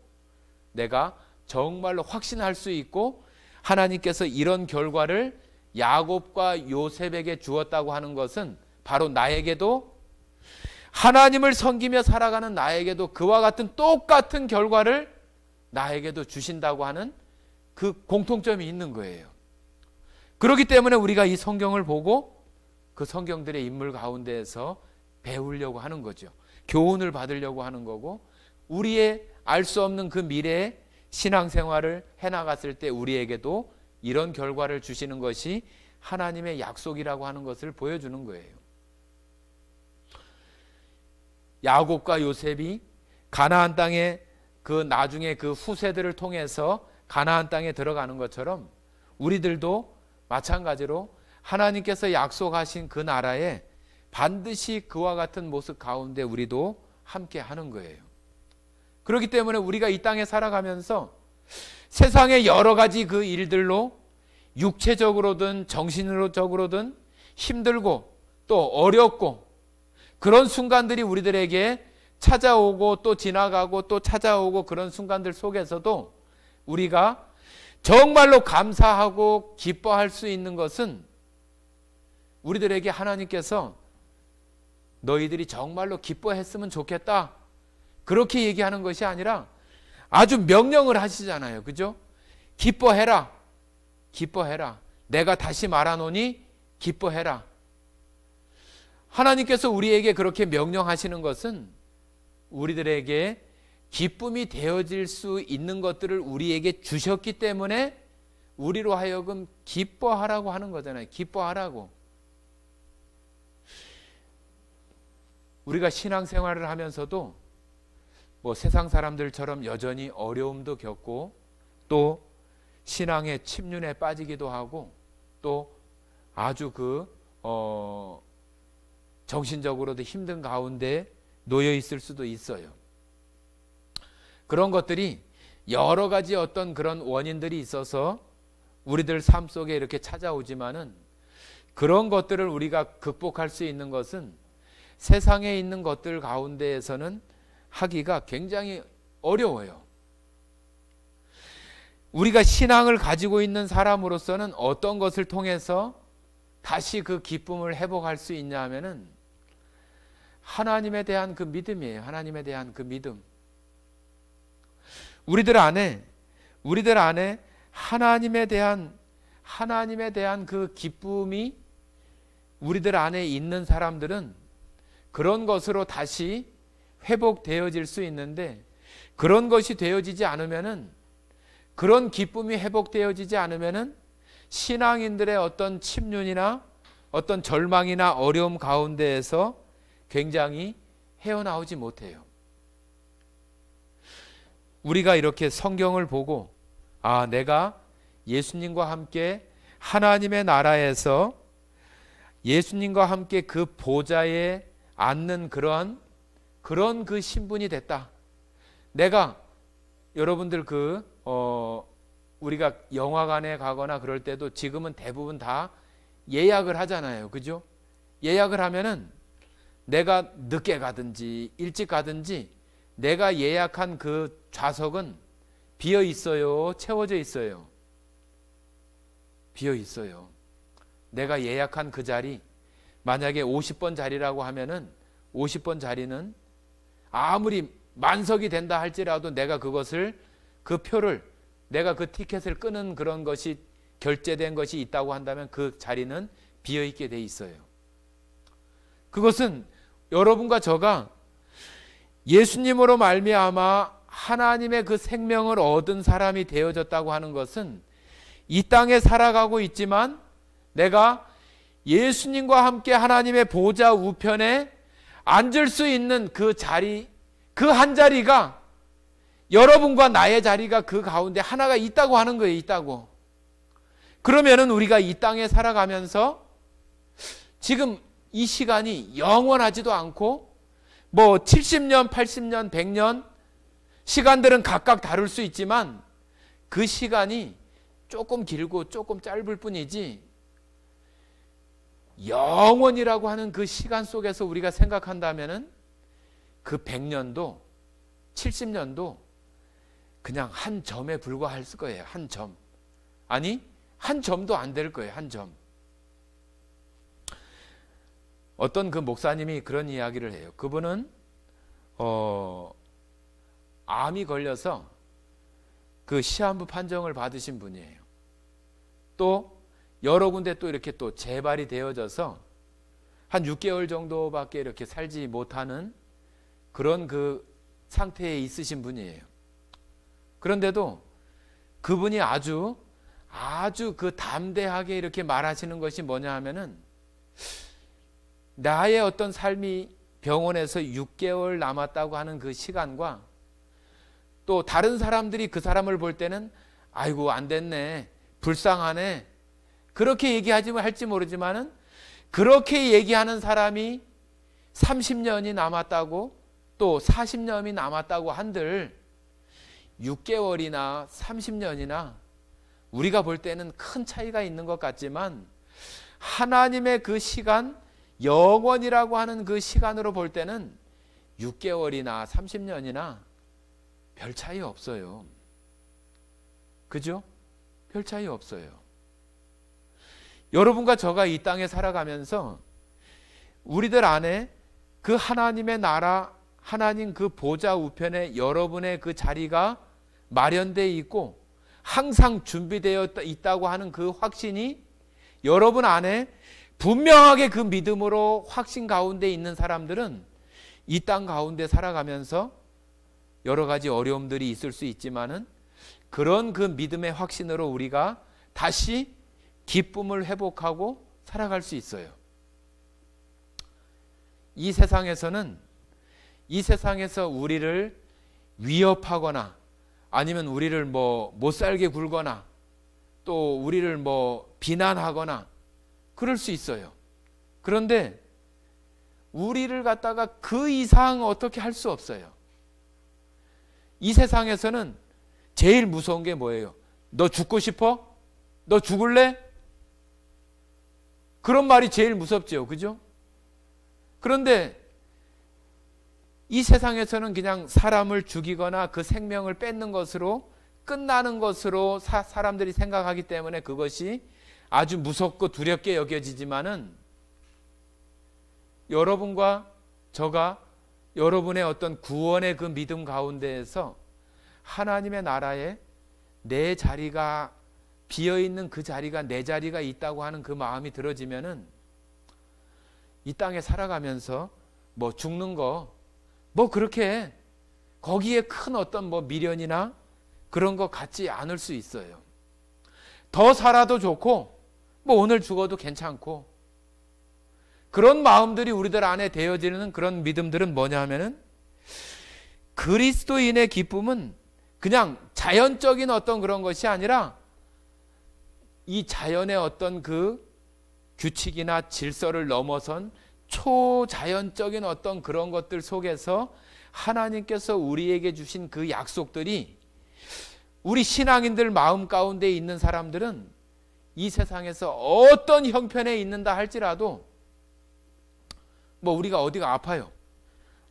내가 정말로 확신할 수 있고 하나님께서 이런 결과를 야곱과 요셉에게 주었다고 하는 것은 바로 나에게도 하나님을 섬기며 살아가는 나에게도 그와 같은 똑같은 결과를 나에게도 주신다고 하는 그 공통점이 있는 거예요. 그렇기 때문에 우리가 이 성경을 보고 그 성경들의 인물 가운데에서 배우려고 하는 거죠. 교훈을 받으려고 하는 거고 우리의 알 수 없는 그 미래의 신앙생활을 해나갔을 때 우리에게도 이런 결과를 주시는 것이 하나님의 약속이라고 하는 것을 보여주는 거예요. 야곱과 요셉이 가나안 땅에 그 나중에 그 후세들을 통해서 가나안 땅에 들어가는 것처럼 우리들도 마찬가지로 하나님께서 약속하신 그 나라에 반드시 그와 같은 모습 가운데 우리도 함께 하는 거예요. 그렇기 때문에 우리가 이 땅에 살아가면서 세상의 여러 가지 그 일들로 육체적으로든 정신적으로든 힘들고 또 어렵고 그런 순간들이 우리들에게 찾아오고 또 지나가고 또 찾아오고 그런 순간들 속에서도 우리가 정말로 감사하고 기뻐할 수 있는 것은 우리들에게 하나님께서 너희들이 정말로 기뻐했으면 좋겠다 그렇게 얘기하는 것이 아니라 아주 명령을 하시잖아요. 그죠? 기뻐해라. 기뻐해라. 내가 다시 말하노니 기뻐해라. 하나님께서 우리에게 그렇게 명령하시는 것은 우리들에게 기쁨이 되어질 수 있는 것들을 우리에게 주셨기 때문에 우리로 하여금 기뻐하라고 하는 거잖아요. 기뻐하라고. 우리가 신앙생활을 하면서도 뭐 세상 사람들처럼 여전히 어려움도 겪고 또 신앙의 침륜에 빠지기도 하고 또 아주 정신적으로도 힘든 가운데 놓여 있을 수도 있어요. 그런 것들이 여러 가지 어떤 그런 원인들이 있어서 우리들 삶 속에 이렇게 찾아오지만은 그런 것들을 우리가 극복할 수 있는 것은 세상에 있는 것들 가운데에서는 하기가 굉장히 어려워요. 우리가 신앙을 가지고 있는 사람으로서는 어떤 것을 통해서 다시 그 기쁨을 회복할 수 있냐 하면은 하나님에 대한 그 믿음이에요. 하나님에 대한 그 믿음. 우리들 안에 하나님에 대한 그 기쁨이 우리들 안에 있는 사람들은 그런 것으로 다시 회복되어질 수 있는데 그런 것이 되어지지 않으면은 그런 기쁨이 회복되어지지 않으면은 신앙인들의 어떤 침륜이나 어떤 절망이나 어려움 가운데에서 굉장히 헤어나오지 못해요. 우리가 이렇게 성경을 보고 아, 내가 예수님과 함께 하나님의 나라에서 예수님과 함께 그 보좌에 앉는 그런 그 신분이 됐다. 내가 여러분들 우리가 영화관에 가거나 그럴 때도 지금은 대부분 다 예약을 하잖아요. 그죠? 예약을 하면은 내가 늦게 가든지 일찍 가든지 내가 예약한 그 좌석은 비어 있어요? 채워져 있어요? 비어 있어요. 내가 예약한 그 자리, 만약에 50번 자리라고 하면은 50번 자리는 아무리 만석이 된다 할지라도 내가 그 표를 내가 그 티켓을 끄는 그런 것이 결제된 것이 있다고 한다면 그 자리는 비어 있게 돼 있어요. 그것은 여러분과 저가 예수님으로 말미암아 하나님의 그 생명을 얻은 사람이 되어졌다고 하는 것은 이 땅에 살아가고 있지만 내가 예수님과 함께 하나님의 보좌 우편에 앉을 수 있는 그 자리, 그 한 자리가 여러분과 나의 자리가 그 가운데 하나가 있다고 하는 거예요. 있다고. 그러면은 우리가 이 땅에 살아가면서 지금 이 시간이 영원하지도 않고 뭐 70년, 80년, 100년 시간들은 각각 다를 수 있지만 그 시간이 조금 길고 조금 짧을 뿐이지 영원이라고 하는 그 시간 속에서 우리가 생각한다면은 그 100년도 70년도 그냥 한 점에 불과할 거예요. 한 점. 아니 한 점도 안 될 거예요. 한 점. 어떤 그 목사님이 그런 이야기를 해요. 그분은 암이 걸려서 그 시한부 판정을 받으신 분이에요. 또 여러 군데 또 이렇게 또 재발이 되어져서 한 6개월 정도밖에 이렇게 살지 못하는 그런 그 상태에 있으신 분이에요. 그런데도 그분이 아주 그 담대하게 이렇게 말하시는 것이 뭐냐 하면은 나의 어떤 삶이 병원에서 6개월 남았다고 하는 그 시간과 또 다른 사람들이 그 사람을 볼 때는 아이고 안 됐네, 불쌍하네, 그렇게 할지 모르지만은 그렇게 얘기하는 사람이 30년이 남았다고 또 40년이 남았다고 한들 6개월이나 30년이나 우리가 볼 때는 큰 차이가 있는 것 같지만 하나님의 그 시간, 영원이라고 하는 그 시간으로 볼 때는 6개월이나 30년이나 별 차이 없어요. 그죠? 별 차이 없어요. 여러분과 저가 이 땅에 살아가면서 우리들 안에 그 하나님의 나라, 하나님 그 보좌 우편에 여러분의 그 자리가 마련되어 있고 항상 준비되어 있다고 하는 그 확신이 여러분 안에 분명하게 그 믿음으로 확신 가운데 있는 사람들은 이 땅 가운데 살아가면서 여러 가지 어려움들이 있을 수 있지만은 그런 그 믿음의 확신으로 우리가 다시 기쁨을 회복하고 살아갈 수 있어요. 이 세상에서 우리를 위협하거나 아니면 우리를 못 살게 굴거나 또 우리를 비난하거나 그럴 수 있어요. 그런데 우리를 갖다가 그 이상 어떻게 할 수 없어요. 이 세상에서는 제일 무서운 게 뭐예요? 너 죽고 싶어? 너 죽을래? 그런 말이 제일 무섭죠. 그죠? 그런데 이 세상에서는 그냥 사람을 죽이거나 그 생명을 뺏는 것으로 끝나는 것으로 사람들이 생각하기 때문에 그것이 아주 무섭고 두렵게 여겨지지만은 여러분과 저가 여러분의 어떤 구원의 그 믿음 가운데에서 하나님의 나라에 내 자리가 비어있는 그 자리가 내 자리가 있다고 하는 그 마음이 들어지면은 이 땅에 살아가면서 죽는 거 그렇게 거기에 큰 어떤 미련이나 그런 거 갖지 않을 수 있어요. 더 살아도 좋고 오늘 죽어도 괜찮고 그런 마음들이 우리들 안에 되어지는 그런 믿음들은 뭐냐 하면은 그리스도인의 기쁨은 그냥 자연적인 어떤 그런 것이 아니라 이 자연의 어떤 그 규칙이나 질서를 넘어선 초자연적인 어떤 그런 것들 속에서 하나님께서 우리에게 주신 그 약속들이 우리 신앙인들 마음 가운데 있는 사람들은 이 세상에서 어떤 형편에 있는다 할지라도 뭐 우리가 어디가 아파요.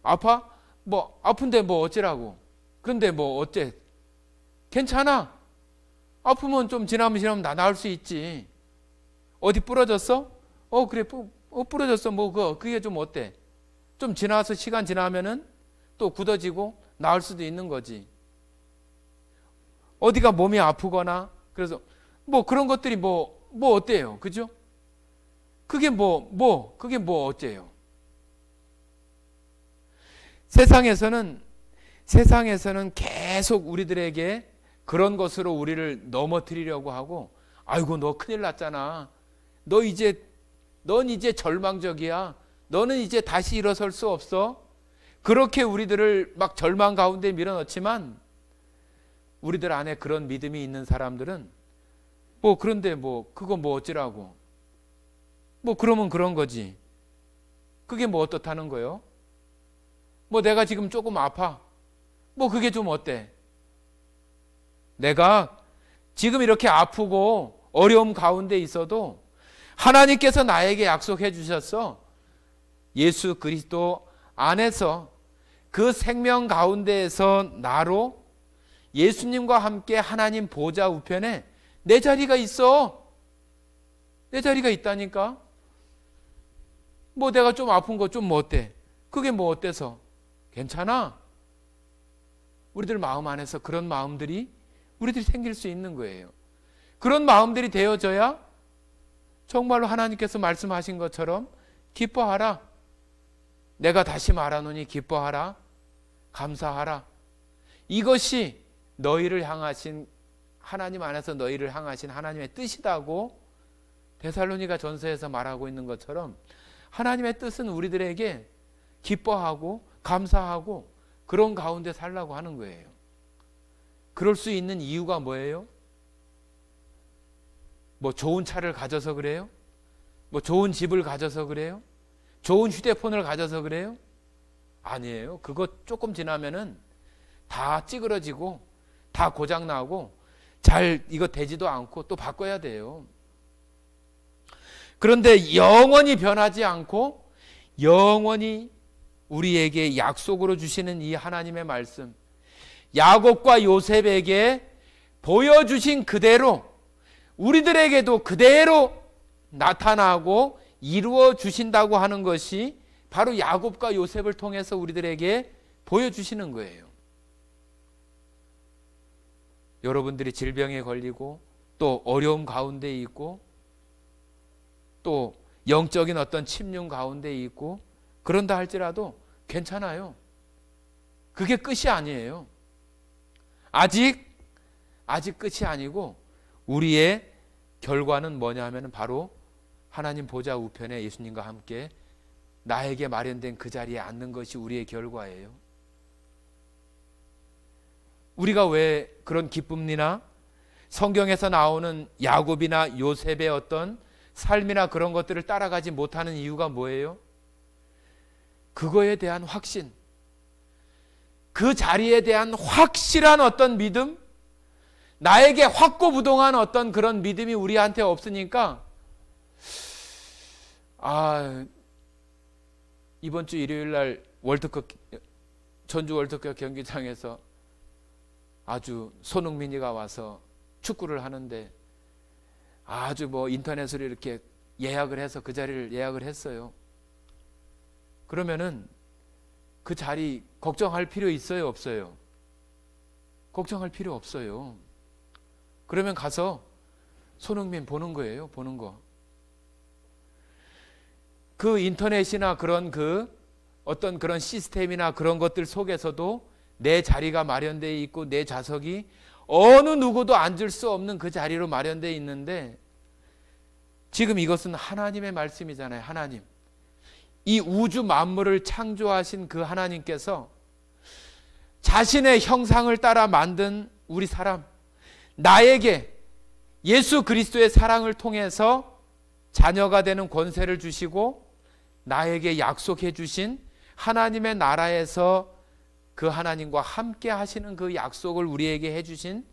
아파? 뭐 아픈데 뭐 어쩌라고. 그런데 뭐 어째? 괜찮아. 아프면 좀 지나면 다 나을 수 있지. 어디 부러졌어? 그래 부러졌어. 뭐 그게 좀 어때? 좀 지나서 시간 지나면은 또 굳어지고 나을 수도 있는 거지. 어디가 몸이 아프거나 그래서 뭐 그런 것들이 뭐 어때요? 그죠? 그게 그게 뭐 어때요? 세상에서는 계속 우리들에게 그런 것으로 우리를 넘어뜨리려고 하고, 아이고 너 큰일 났잖아. 넌 이제 절망적이야. 너는 이제 다시 일어설 수 없어. 그렇게 우리들을 막 절망 가운데 밀어넣지만 우리들 안에 그런 믿음이 있는 사람들은 그런데 그거 어찌라고. 그러면 그런 거지. 그게 어떻다는 거요? 내가 지금 조금 아파. 그게 좀 어때? 내가 지금 이렇게 아프고 어려움 가운데 있어도 하나님께서 나에게 약속해 주셨어. 예수 그리스도 안에서 그 생명 가운데에서 나로 예수님과 함께 하나님 보좌 우편에 내 자리가 있어. 내 자리가 있다니까. 내가 좀 아픈 거 좀 어때? 그게 어때서? 괜찮아. 우리들 마음 안에서 그런 마음들이 우리들이 생길 수 있는 거예요. 그런 마음들이 되어져야 정말로 하나님께서 말씀하신 것처럼 기뻐하라. 내가 다시 말하노니 기뻐하라. 감사하라. 이것이 너희를 향하신 하나님 안에서 너희를 향하신 하나님의 뜻이다고 데살로니가 전서에서 말하고 있는 것처럼 하나님의 뜻은 우리들에게 기뻐하고 감사하고 그런 가운데 살라고 하는 거예요. 그럴 수 있는 이유가 뭐예요? 좋은 차를 가져서 그래요? 좋은 집을 가져서 그래요? 좋은 휴대폰을 가져서 그래요? 아니에요. 그거 조금 지나면은 다 찌그러지고 다 고장나고 잘 이거 되지도 않고 또 바꿔야 돼요. 그런데 영원히 변하지 않고 영원히 우리에게 약속으로 주시는 이 하나님의 말씀, 야곱과 요셉에게 보여주신 그대로 우리들에게도 그대로 나타나고 이루어 주신다고 하는 것이 바로 야곱과 요셉을 통해서 우리들에게 보여주시는 거예요. 여러분들이 질병에 걸리고 또 어려움 가운데 있고 또 영적인 어떤 침륜 가운데 있고 그런다 할지라도 괜찮아요. 그게 끝이 아니에요. 아직 끝이 아니고 우리의 결과는 뭐냐 하면 바로 하나님 보좌 우편에 예수님과 함께 나에게 마련된 그 자리에 앉는 것이 우리의 결과예요. 우리가 왜 그런 기쁨이나 성경에서 나오는 야곱이나 요셉의 어떤 삶이나 그런 것들을 따라가지 못하는 이유가 뭐예요? 그거에 대한 확신, 그 자리에 대한 확실한 어떤 믿음, 나에게 확고부동한 어떤 그런 믿음이 우리한테 없으니까 이번 주 일요일 날 전주 월드컵 경기장에서 아주 손흥민이가 와서 축구를 하는데 아주 인터넷으로 이렇게 예약을 해서 그 자리를 예약을 했어요. 그러면은 그 자리 걱정할 필요 있어요, 없어요? 걱정할 필요 없어요. 그러면 가서 손흥민 보는 거예요, 보는 거. 그 인터넷이나 그런 어떤 그런 시스템이나 그런 것들 속에서도 내 자리가 마련되어 있고 내 좌석이 어느 누구도 앉을 수 없는 그 자리로 마련되어 있는데 지금 이것은 하나님의 말씀이잖아요. 하나님. 이 우주 만물을 창조하신 그 하나님께서 자신의 형상을 따라 만든 우리 사람, 나에게 예수 그리스도의 사랑을 통해서 자녀가 되는 권세를 주시고 나에게 약속해 주신 하나님의 나라에서 그 하나님과 함께 하시는 그 약속을 우리에게 해 주신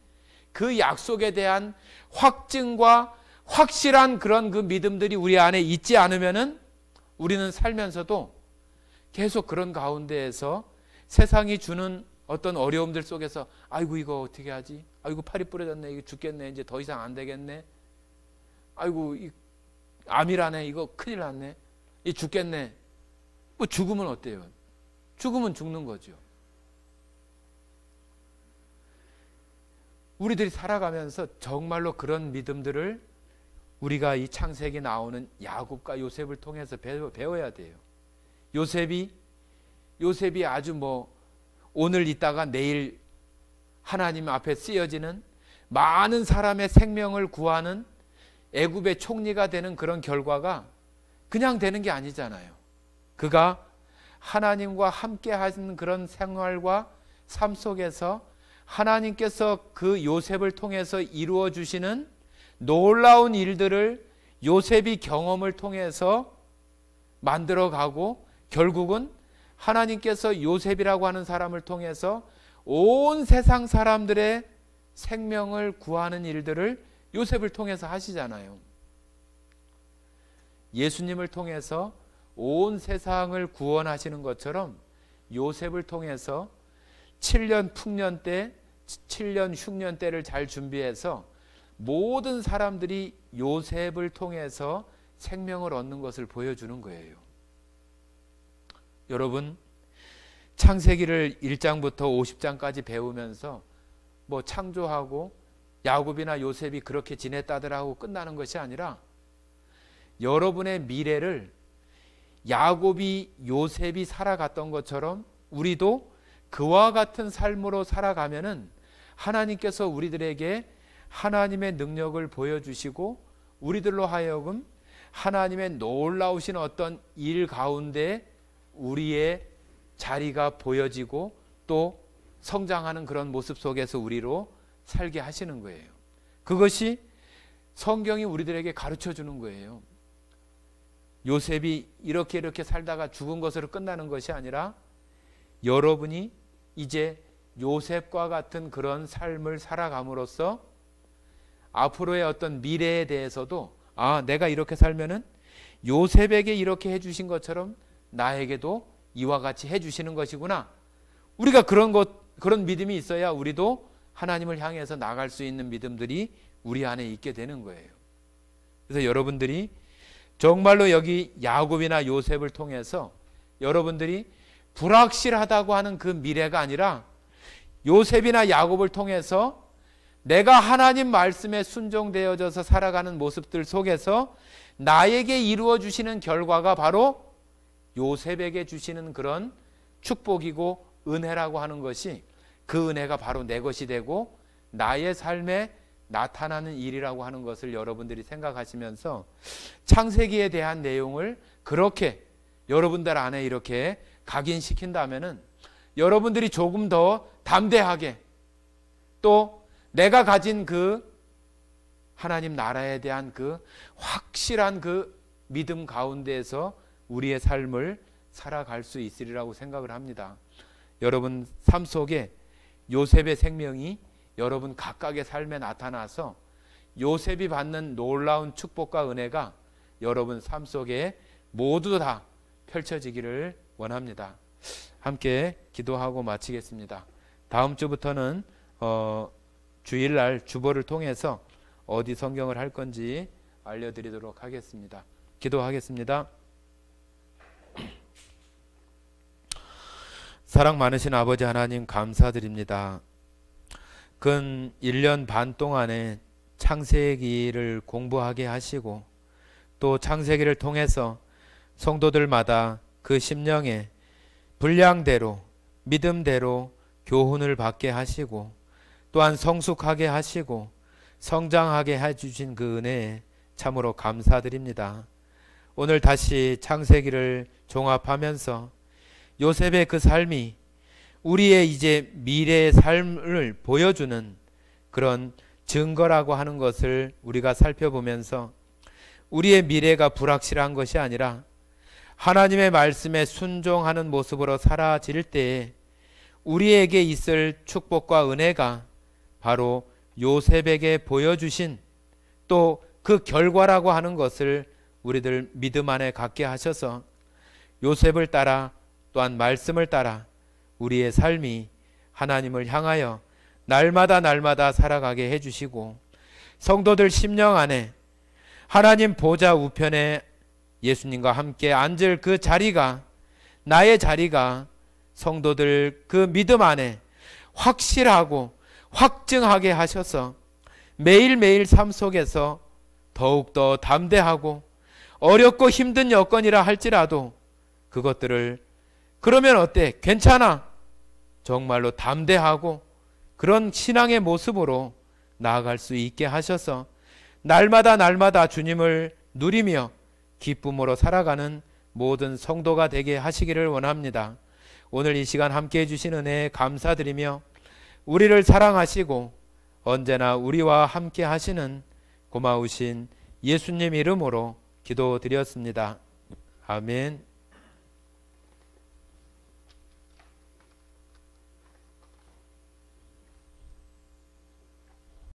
그 약속에 대한 확증과 확실한 그런 그 믿음들이 우리 안에 있지 않으면은 우리는 살면서도 계속 그런 가운데에서 세상이 주는 어떤 어려움들 속에서 아이고 이거 어떻게 하지? 아이고 팔이 부러졌네. 이거 죽겠네. 이제 더 이상 안 되겠네. 아이고 암이라네. 이거 큰일 났네. 이 죽겠네. 뭐 죽으면 어때요? 죽으면 죽는 거죠. 우리들이 살아가면서 정말로 그런 믿음들을 우리가 이 창세기 나오는 야곱과 요셉을 통해서 배워야 돼요. 요셉이 아주 뭐 오늘 있다가 내일 하나님 앞에 쓰여지는 많은 사람의 생명을 구하는 애굽의 총리가 되는 그런 결과가 그냥 되는 게 아니잖아요. 그가 하나님과 함께 하는 그런 생활과 삶 속에서 하나님께서 그 요셉을 통해서 이루어 주시는 놀라운 일들을 요셉이 경험을 통해서 만들어가고 결국은 하나님께서 요셉이라고 하는 사람을 통해서 온 세상 사람들의 생명을 구하는 일들을 요셉을 통해서 하시잖아요. 예수님을 통해서 온 세상을 구원하시는 것처럼 요셉을 통해서 7년 풍년 때, 7년 흉년 때를 잘 준비해서 모든 사람들이 요셉을 통해서 생명을 얻는 것을 보여주는 거예요. 여러분, 창세기를 1장부터 50장까지 배우면서 뭐 창조하고 야곱이나 요셉이 그렇게 지냈다더라고 끝나는 것이 아니라 여러분의 미래를 야곱이 요셉이 살아갔던 것처럼 우리도 그와 같은 삶으로 살아가면은 하나님께서 우리들에게 하나님의 능력을 보여주시고 우리들로 하여금 하나님의 놀라우신 어떤 일 가운데 우리의 자리가 보여지고 또 성장하는 그런 모습 속에서 우리로 살게 하시는 거예요. 그것이 성경이 우리들에게 가르쳐 주는 거예요. 요셉이 이렇게 살다가 죽은 것으로 끝나는 것이 아니라 여러분이 이제 요셉과 같은 그런 삶을 살아감으로써 앞으로의 어떤 미래에 대해서도 내가 이렇게 살면은 요셉에게 이렇게 해주신 것처럼 나에게도 이와 같이 해주시는 것이구나. 우리가 그런 믿음이 있어야 우리도 하나님을 향해서 나갈 수 있는 믿음들이 우리 안에 있게 되는 거예요. 그래서 여러분들이 정말로 여기 야곱이나 요셉을 통해서 여러분들이 불확실하다고 하는 그 미래가 아니라 요셉이나 야곱을 통해서 내가 하나님 말씀에 순종되어져서 살아가는 모습들 속에서 나에게 이루어 주시는 결과가 바로 요셉에게 주시는 그런 축복이고 은혜라고 하는 것이 그 은혜가 바로 내 것이 되고 나의 삶에 나타나는 일이라고 하는 것을 여러분들이 생각하시면서 창세기에 대한 내용을 그렇게 여러분들 안에 이렇게 각인시킨다면은 여러분들이 조금 더 담대하게 또 내가 가진 그 하나님 나라에 대한 그 확실한 그 믿음 가운데에서 우리의 삶을 살아갈 수 있으리라고 생각을 합니다. 여러분 삶 속에 요셉의 생명이 여러분 각각의 삶에 나타나서 요셉이 받는 놀라운 축복과 은혜가 여러분 삶 속에 모두 다 펼쳐지기를 원합니다. 함께 기도하고 마치겠습니다. 다음 주부터는 주일날 주보를 통해서 어디 성경을 할 건지 알려드리도록 하겠습니다. 기도하겠습니다. 사랑 많으신 아버지 하나님 감사드립니다. 근 1년 반 동안에 창세기를 공부하게 하시고 또 창세기를 통해서 성도들마다 그 심령에 분량대로 믿음대로 교훈을 받게 하시고 또한 성숙하게 하시고 성장하게 해주신 그 은혜에 참으로 감사드립니다. 오늘 다시 창세기를 종합하면서 요셉의 그 삶이 우리의 이제 미래의 삶을 보여주는 그런 증거라고 하는 것을 우리가 살펴보면서 우리의 미래가 불확실한 것이 아니라 하나님의 말씀에 순종하는 모습으로 살아질 때에 우리에게 있을 축복과 은혜가 바로 요셉에게 보여주신 또 그 결과라고 하는 것을 우리들 믿음 안에 갖게 하셔서 요셉을 따라 또한 말씀을 따라 우리의 삶이 하나님을 향하여 날마다 살아가게 해주시고 성도들 심령 안에 하나님 보좌 우편에 예수님과 함께 앉을 그 자리가 나의 자리가 성도들 그 믿음 안에 확실하고 확증하게 하셔서 매일매일 삶 속에서 더욱더 담대하고 어렵고 힘든 여건이라 할지라도 그것들을 그러면 어때? 괜찮아. 정말로 담대하고 그런 신앙의 모습으로 나아갈 수 있게 하셔서 날마다 주님을 누리며 기쁨으로 살아가는 모든 성도가 되게 하시기를 원합니다. 오늘 이 시간 함께 해주신 은혜에 감사드리며 우리를 사랑하시고 언제나 우리와 함께 하시는 고마우신 예수님 이름으로 기도드렸습니다. 아멘.